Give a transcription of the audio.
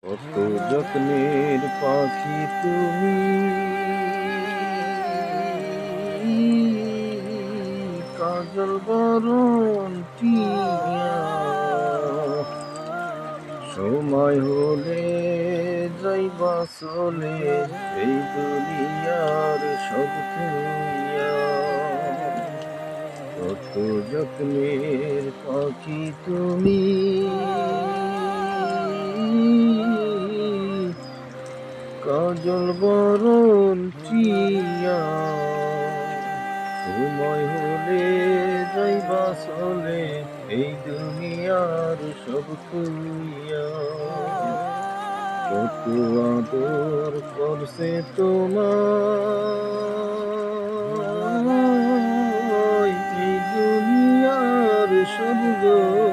কত যত্নের পাখি তুমি, কাজল বরণ টিয়া। সময় হলে যাইবা চলে এই দুনিয়ার সব থুইয়া। কত যত্নের পাখি তুমি, কাজল বরণ টিয়া। সময় হলে যাইবা চলে এই দুনিয়ার সব খুইয়া। কত আদর করছে তোমার এই দুনিয়ার সব গো।